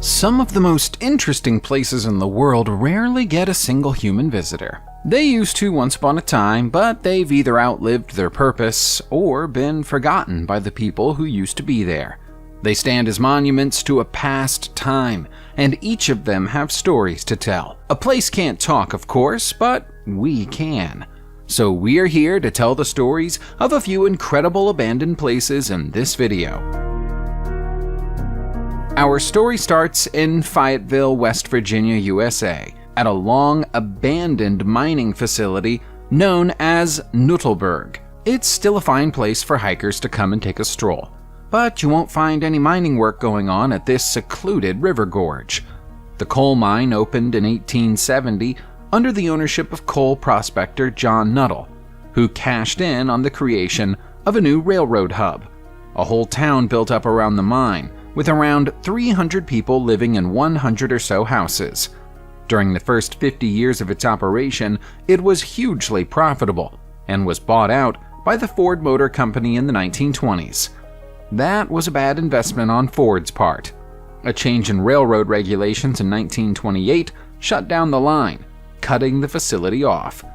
Some of the most interesting places in the world rarely get a single human visitor. They used to once upon a time, but they've either outlived their purpose or been forgotten by the people who used to be there. They stand as monuments to a past time, and each of them have stories to tell. A place can't talk, of course, but we can. So we're here to tell the stories of a few incredible abandoned places in this video. Our story starts in Fayetteville, West Virginia, USA, at a long abandoned mining facility known as nberg. It's still a fine place for hikers to come and take a stroll, but you won't find any mining work going on at this secluded river gorge. The coal mine opened in 1870 under the ownership of coal prospector John Nuttall, who cashed in on the creation of a new railroad hub. A whole town built up around the mine, with around 300 people living in 100 or so houses. During the first 50 years of its operation, it was hugely profitable and was bought out by the Ford Motor Company in the 1920s. That was a bad investment on Ford's part. A change in railroad regulations in 1928 shut down the line, cutting the facility off.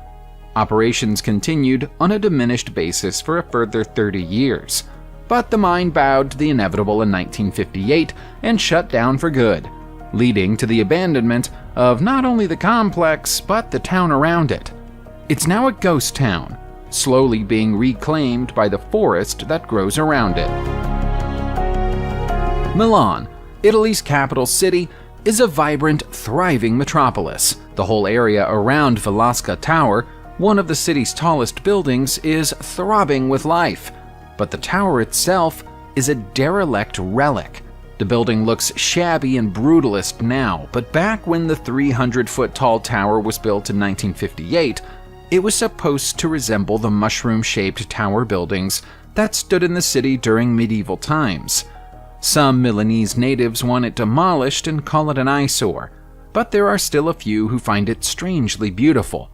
Operations continued on a diminished basis for a further 30 years. But the mine bowed to the inevitable in 1958 and shut down for good, leading to the abandonment of not only the complex, but the town around it. It's now a ghost town, slowly being reclaimed by the forest that grows around it. Milan, Italy's capital city, is a vibrant, thriving metropolis. The whole area around Vasa Tower, one of the city's tallest buildings, is throbbing with life. But the tower itself is a derelict relic. The building looks shabby and brutalist now, but back when the 300-foot-tall tower was built in 1958, it was supposed to resemble the mushroom-shaped tower buildings that stood in the city during medieval times. Some Milanese natives want it demolished and call it an eyesore, but there are still a few who find it strangely beautiful.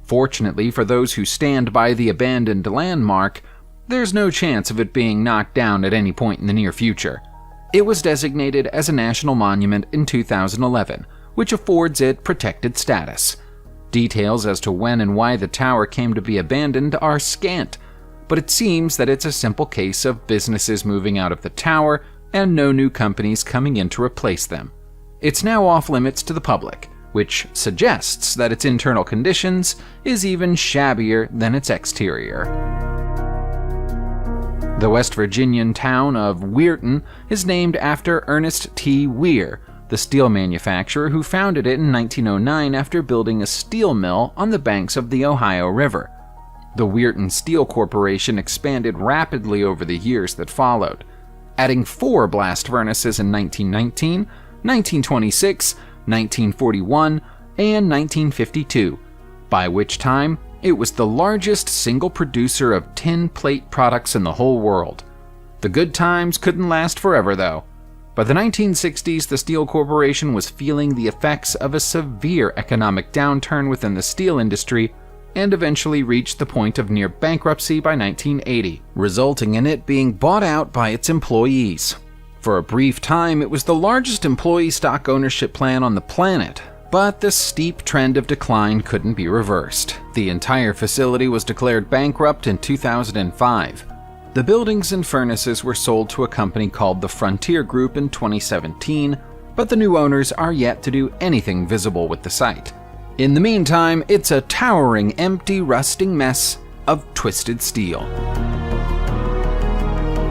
Fortunately for those who stand by the abandoned landmark, there's no chance of it being knocked down at any point in the near future. It was designated as a national monument in 2011, which affords it protected status. Details as to when and why the tower came to be abandoned are scant, but it seems that it's a simple case of businesses moving out of the tower and no new companies coming in to replace them. It's now off limits to the public, which suggests that its internal conditions is even shabbier than its exterior. The West Virginian town of Weirton is named after Ernest T. Weir, the steel manufacturer who founded it in 1909 after building a steel mill on the banks of the Ohio River. The Weirton Steel Corporation expanded rapidly over the years that followed, adding 4 blast furnaces in 1919, 1926, 1941, and 1952, by which time it was the largest single producer of tin plate products in the whole world. The good times couldn't last forever, though. By the 1960s, the Steel Corporation was feeling the effects of a severe economic downturn within the steel industry and eventually reached the point of near bankruptcy by 1980, resulting in it being bought out by its employees. For a brief time, it was the largest employee stock ownership plan on the planet, but the steep trend of decline couldn't be reversed. The entire facility was declared bankrupt in 2005. The buildings and furnaces were sold to a company called the Frontier Group in 2017, but the new owners are yet to do anything visible with the site. In the meantime, it's a towering, empty, rusting mess of twisted steel.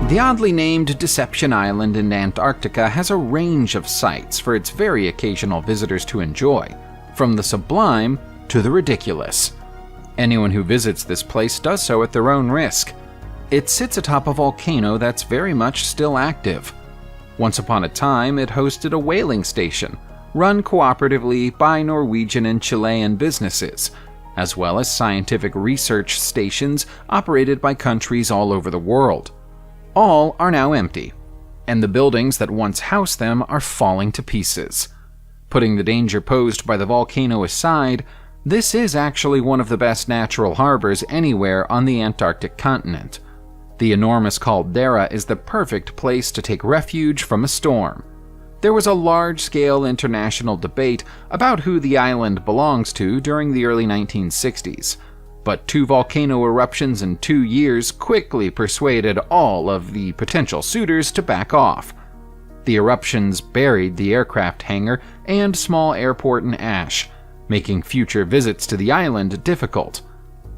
The oddly named Deception Island in Antarctica has a range of sights for its very occasional visitors to enjoy, from the sublime to the ridiculous. Anyone who visits this place does so at their own risk. It sits atop a volcano that's very much still active. Once upon a time, it hosted a whaling station, run cooperatively by Norwegian and Chilean businesses, as well as scientific research stations operated by countries all over the world. All are now empty, and the buildings that once housed them are falling to pieces. Putting the danger posed by the volcano aside, this is actually one of the best natural harbors anywhere on the Antarctic continent. The enormous caldera is the perfect place to take refuge from a storm. There was a large-scale international debate about who the island belongs to during the early 1960s, but 2 volcano eruptions in 2 years quickly persuaded all of the potential suitors to back off. The eruptions buried the aircraft hangar and small airport in ash, making future visits to the island difficult.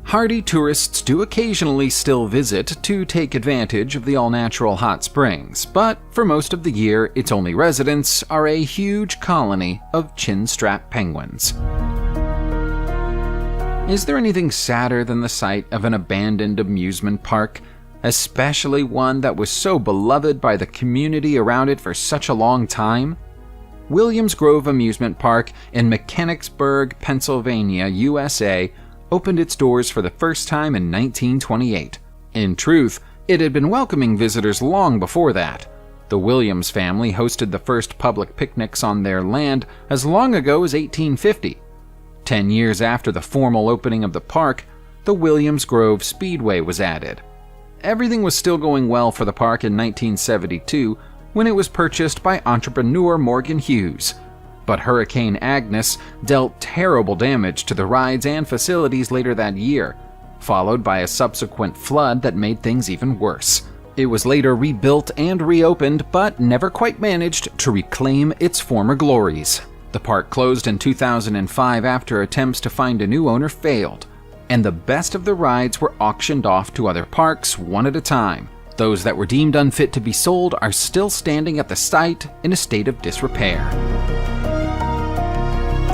Hardy tourists do occasionally still visit to take advantage of the all-natural hot springs, but for most of the year, its only residents are a huge colony of chinstrap penguins. Is there anything sadder than the sight of an abandoned amusement park, especially one that was so beloved by the community around it for such a long time? Williams Grove Amusement Park in Mechanicsburg, Pennsylvania, USA, opened its doors for the first time in 1928. In truth, it had been welcoming visitors long before that. The Williams family hosted the first public picnics on their land as long ago as 1850. 10 years after the formal opening of the park, the Williams Grove Speedway was added. Everything was still going well for the park in 1972 when it was purchased by entrepreneur Morgan Hughes. But Hurricane Agnes dealt terrible damage to the rides and facilities later that year, followed by a subsequent flood that made things even worse. It was later rebuilt and reopened, but never quite managed to reclaim its former glories. The park closed in 2005 after attempts to find a new owner failed, and the best of the rides were auctioned off to other parks one at a time. Those that were deemed unfit to be sold are still standing at the site in a state of disrepair.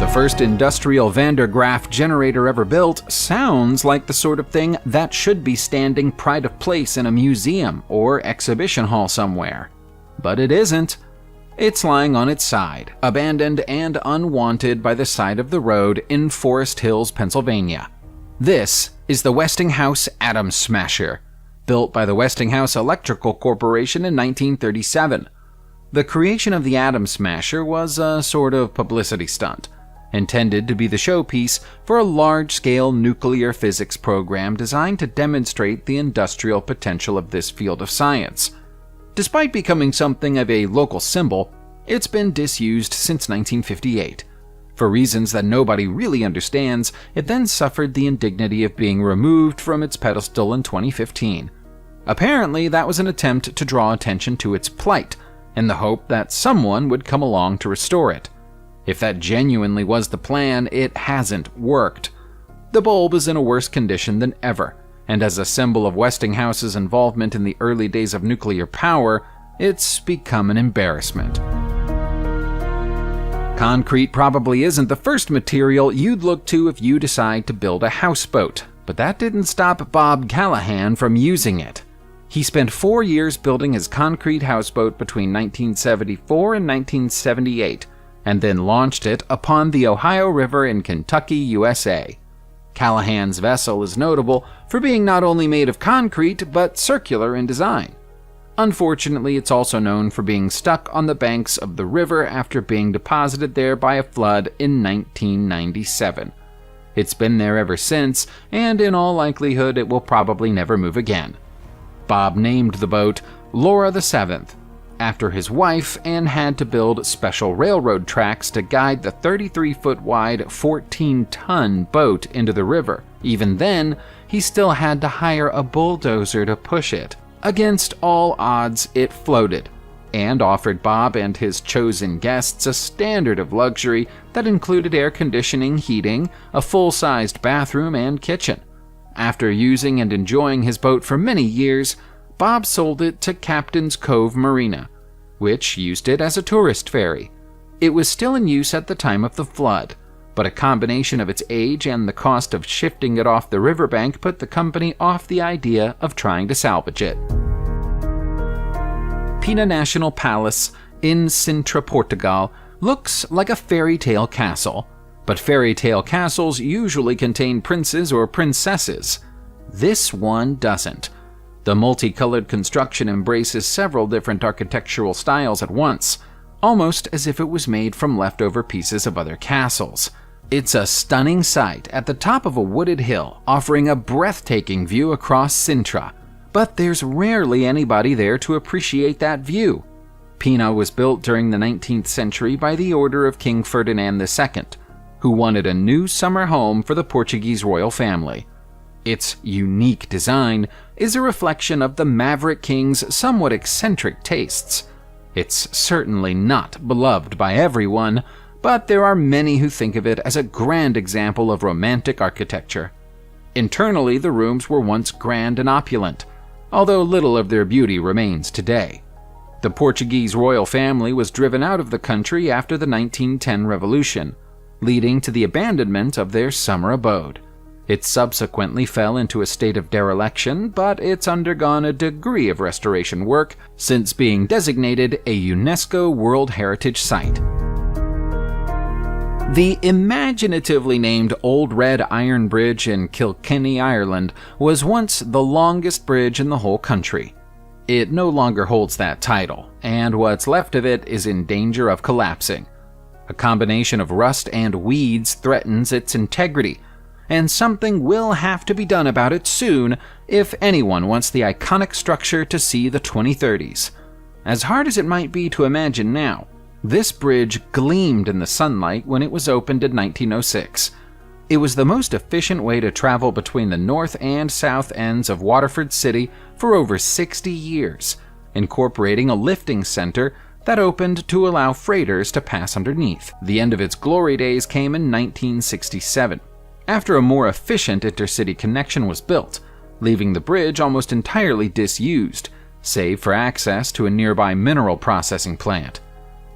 The first industrial Van der Graaf generator ever built sounds like the sort of thing that should be standing pride of place in a museum or exhibition hall somewhere. But it isn't. It's lying on its side, abandoned and unwanted by the side of the road in Forest Hills, Pennsylvania. This is the Westinghouse Atom Smasher, built by the Westinghouse Electrical Corporation in 1937. The creation of the Atom Smasher was a sort of publicity stunt, intended to be the showpiece for a large-scale nuclear physics program designed to demonstrate the industrial potential of this field of science. Despite becoming something of a local symbol, it's been disused since 1958. For reasons that nobody really understands, it then suffered the indignity of being removed from its pedestal in 2015. Apparently, that was an attempt to draw attention to its plight, in the hope that someone would come along to restore it. If that genuinely was the plan, it hasn't worked. The bulb is in a worse condition than ever, and as a symbol of Westinghouse's involvement in the early days of nuclear power, it's become an embarrassment. Concrete probably isn't the first material you'd look to if you decide to build a houseboat, but that didn't stop Bob Callahan from using it. He spent 4 years building his concrete houseboat between 1974 and 1978, and then launched it upon the Ohio River in Kentucky, USA. Callahan's vessel is notable for being not only made of concrete, but circular in design. Unfortunately, it's also known for being stuck on the banks of the river after being deposited there by a flood in 1997. It's been there ever since, and in all likelihood it will probably never move again. Bob named the boat Laura the Seventh, after his wife, and had to build special railroad tracks to guide the 33-foot wide, 14-ton boat into the river. Even then, he still had to hire a bulldozer to push it. Against all odds, it floated, and offered Bob and his chosen guests a standard of luxury that included air conditioning, heating, a full-sized bathroom, and kitchen. After using and enjoying his boat for many years, Bob sold it to Captain's Cove Marina, which used it as a tourist ferry. It was still in use at the time of the flood, but a combination of its age and the cost of shifting it off the riverbank put the company off the idea of trying to salvage it. Pina National Palace in Sintra, Portugal, looks like a fairy tale castle, but fairy tale castles usually contain princes or princesses. This one doesn't. The multicolored construction embraces several different architectural styles at once, almost as if it was made from leftover pieces of other castles. It's a stunning sight at the top of a wooded hill, offering a breathtaking view across Sintra, but there's rarely anybody there to appreciate that view. Pina was built during the 19th century by the order of King Ferdinand II, who wanted a new summer home for the Portuguese royal family. Its unique design is a reflection of the Maverick King's somewhat eccentric tastes. It's certainly not beloved by everyone, but there are many who think of it as a grand example of romantic architecture. Internally, the rooms were once grand and opulent, although little of their beauty remains today. The Portuguese royal family was driven out of the country after the 1910 revolution, leading to the abandonment of their summer abode. It subsequently fell into a state of dereliction, but it's undergone a degree of restoration work since being designated a UNESCO World Heritage Site. The imaginatively named Old Red Iron Bridge in Kilkenny, Ireland, was once the longest bridge in the whole country. It no longer holds that title, and what's left of it is in danger of collapsing. A combination of rust and weeds threatens its integrity, and something will have to be done about it soon if anyone wants the iconic structure to see the 2030s. As hard as it might be to imagine now, this bridge gleamed in the sunlight when it was opened in 1906. It was the most efficient way to travel between the north and south ends of Waterford City for over 60 years, incorporating a lifting center that opened to allow freighters to pass underneath. The end of its glory days came in 1967, after a more efficient intercity connection was built, leaving the bridge almost entirely disused, save for access to a nearby mineral processing plant.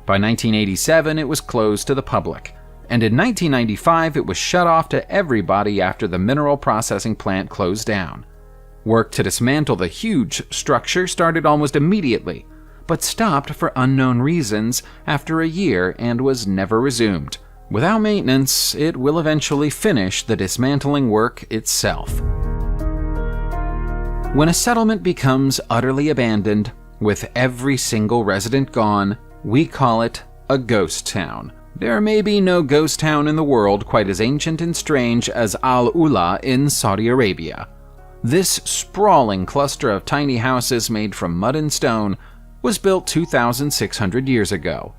By 1987, it was closed to the public, and in 1995 it was shut off to everybody after the mineral processing plant closed down. Work to dismantle the huge structure started almost immediately, but stopped for unknown reasons after a year and was never resumed. Without maintenance, it will eventually finish the dismantling work itself. When a settlement becomes utterly abandoned, with every single resident gone, we call it a ghost town. There may be no ghost town in the world quite as ancient and strange as Alah in Saudi Arabia. This sprawling cluster of tiny houses made from mud and stone was built 2,600 years ago.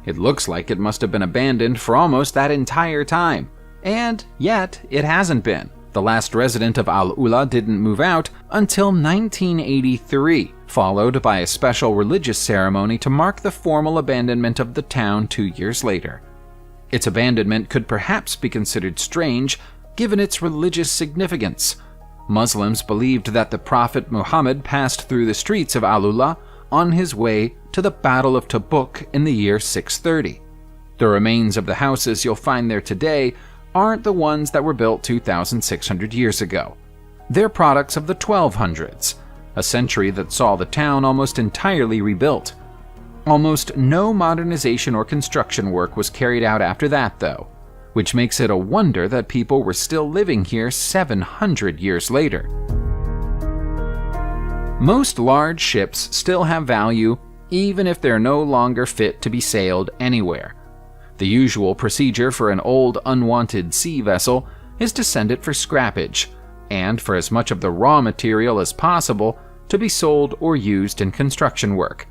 It looks like it must have been abandoned for almost that entire time, and yet it hasn't been. The last resident of Alah didn't move out until 1983, followed by a special religious ceremony to mark the formal abandonment of the town 2 years later. Its abandonment could perhaps be considered strange, given its religious significance. Muslims believed that the Prophet Muhammad passed through the streets of Alah on his way to the Battle of Tabuk in the year 630. The remains of the houses you'll find there today aren't the ones that were built 2,600 years ago. They're products of the 1200s, a century that saw the town almost entirely rebuilt. Almost no modernization or construction work was carried out after that, though, which makes it a wonder that people were still living here 700 years later. Most large ships still have value, even if they're no longer fit to be sailed anywhere. The usual procedure for an old, unwanted sea vessel is to send it for scrappage, and for as much of the raw material as possible to be sold or used in construction work.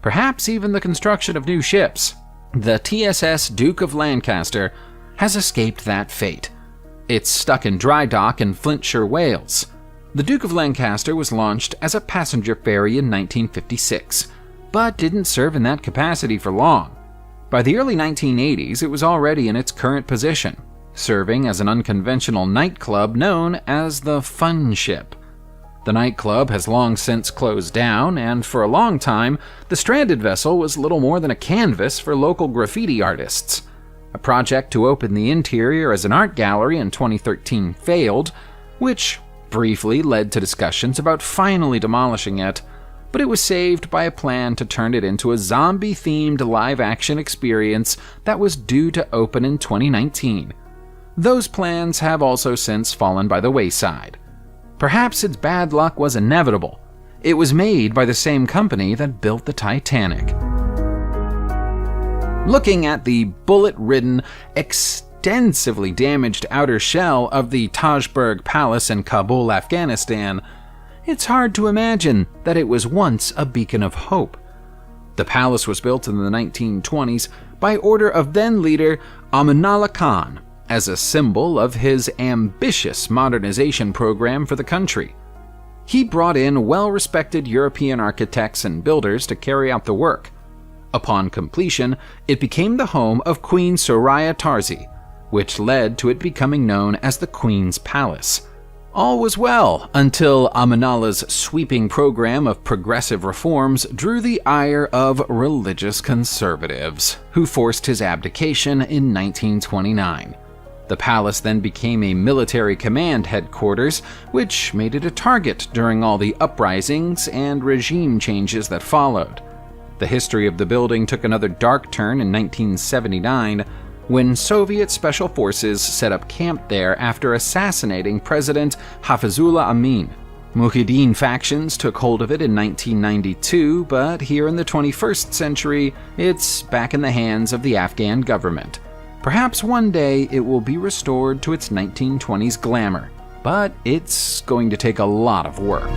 Perhaps even the construction of new ships. The TSS Duke of Lancaster has escaped that fate. It's stuck in dry dock in Flintshire, Wales. The Duke of Lancaster was launched as a passenger ferry in 1956, but didn't serve in that capacity for long. By the early 1980s, it was already in its current position, serving as an unconventional nightclub known as the Fun Ship. The nightclub has long since closed down, and for a long time, the stranded vessel was little more than a canvas for local graffiti artists. A project to open the interior as an art gallery in 2013 failed, which briefly led to discussions about finally demolishing it, but it was saved by a plan to turn it into a zombie-themed live-action experience that was due to open in 2019. Those plans have also since fallen by the wayside. Perhaps its bad luck was inevitable. It was made by the same company that built the Titanic. Looking at the bullet-ridden, extensively damaged outer shell of the Tajberg Palace in Kabul, Afghanistan, it's hard to imagine that it was once a beacon of hope. The palace was built in the 1920s by order of then-leader Amanullah Khan as a symbol of his ambitious modernization program for the country. He brought in well-respected European architects and builders to carry out the work. Upon completion, it became the home of Queen Soraya Tarzi, which led to it becoming known as the Queen's Palace. All was well until Amanullah's sweeping program of progressive reforms drew the ire of religious conservatives, who forced his abdication in 1929. The palace then became a military command headquarters, which made it a target during all the uprisings and regime changes that followed. The history of the building took another dark turn in 1979, when Soviet special forces set up camp there after assassinating President Hafizullah Amin. Mujahideen factions took hold of it in 1992, but here in the 21st century, it's back in the hands of the Afghan government. Perhaps one day it will be restored to its 1920s glamour, but it's going to take a lot of work.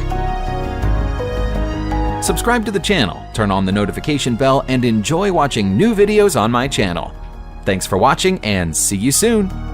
Subscribe to the channel, turn on the notification bell, and enjoy watching new videos on my channel. Thanks for watching, and see you soon!